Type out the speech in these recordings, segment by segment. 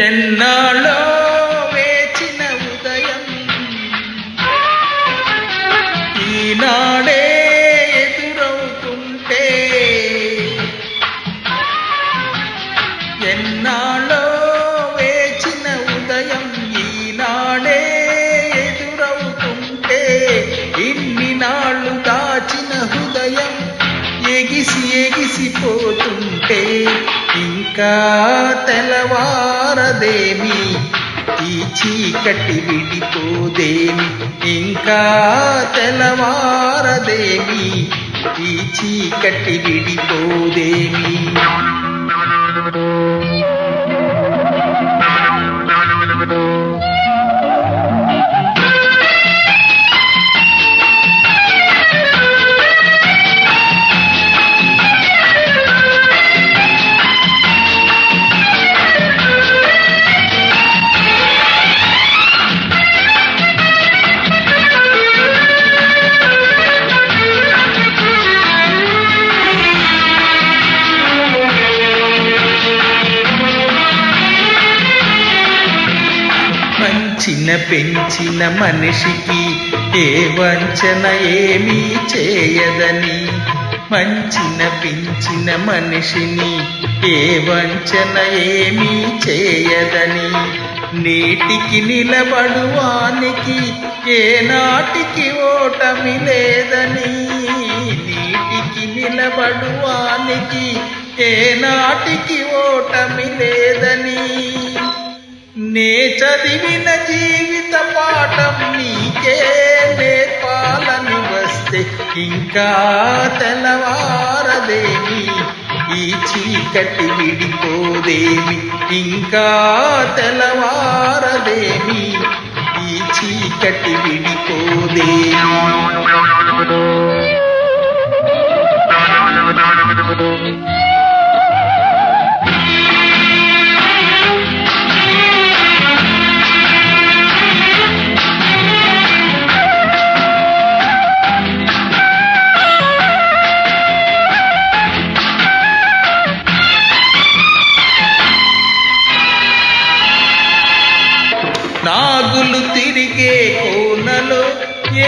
ఎన్నాళ్ళో వేచిన ఉదయం ఈనాడే ఎదురవుతుంటే, ఎన్నాళ్ళో వేచిన ఉదయం ఈనాడే ఎదురవుతుంటే, ఇన్ని నాళ్ళు దాచిన హృదయం ఎగిసి ఎగిసిపోతుంటే, ఇంకా తెల్లవారదేమి ఈ చీకటి విడిపోదేమి, ఇంకా తెల్లవారదేమి ఈ చీకటి విడిపోదేమి. పెంచిన మనిషికి ఏ వంచన ఏమీ చేయదని, మంచిన పెంచిన మనిషిని ఏ వంచన ఏమీ చేయదని, నీటికి నిలబడువానికి ఏ నాటికి ఓటమి లేదని, నీటికి నిలబడువానికి ఏ నాటికి ఓటమి లేదని, నే చదివిన జీవిత పాఠం నీకే నేర్పాలని వస్తే, ఇంకా తెల్లవారదేమి ఈ చీకటి విడిపోదేమి, ఇంకా తెల్లవారదేమి ఈ చీకటి విడిపోదేమి. నాగులు తిరిగే కోనలో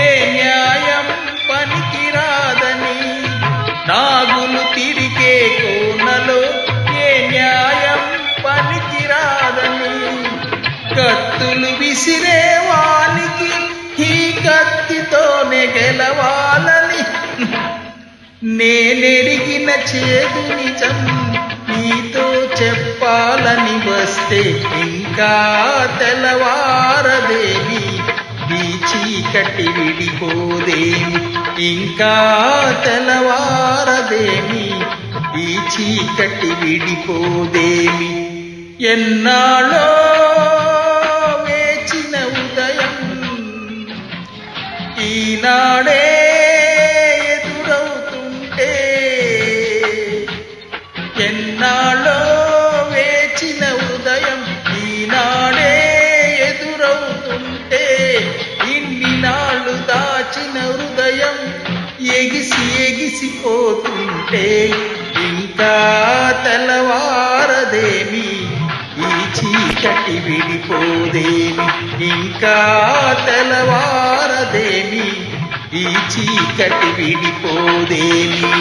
ఏ న్యాయం పనికిరాదని, నాగులు తిరిగే కోనలో ఏ న్యాయం పనికిరాదని, కత్తులు విసిరే వానికి ఈ కత్తితోనే గెలవాలని, నేనెరిగిన చేదు నిజం నీతో చెప్పాలని వస్తే, ఇంకా తెల్లవారదేమి ఈ చీకటి విడిపోదేమి, ఇంకా తెల్లవారదేమి ఈ చీకటి విడిపోదేమి. ఎన్నాళ్ళో వేచిన ఉదయం ఈనాడే ఎదురవుతుంటే, ఎన్నాళ్ళో వేచిన ఉదయం ఈనాడే ఎదురవుతుంటే, ఇన్ని నాళ్ళు దాచిన హృదయం ఎగిసి ఎగిసిపోతుంటే, ఇంకా తెల్లవారదేమి ఈ చీకటి విడిపోదేమి, ఇంకా తెల్లవారదేమి ఈ చీకటి విడిపోదేమి.